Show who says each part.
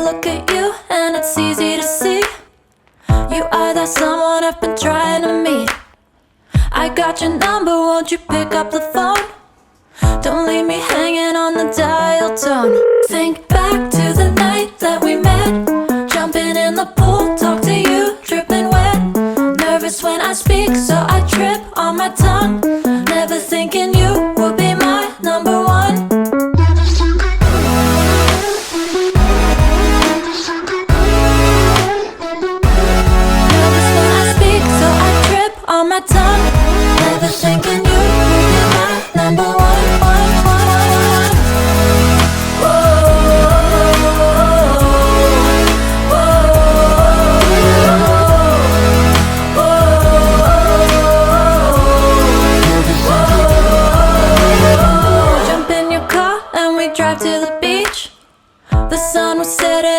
Speaker 1: look at you and it's easy to see you are that someone I've been trying to meet. I got your number, won't you pick up the phone? Don't leave me hanging on the dial tone. Think back to the night that we met, jumping in the pool, talk to you, dripping wet. Nervous when I speak, so I trip on my tongue. Never thinking you would be my number one. Nervous when I speak, so I trip on my tongue. Never thinking you would be my number one. Drive to the beach, the sun was setting.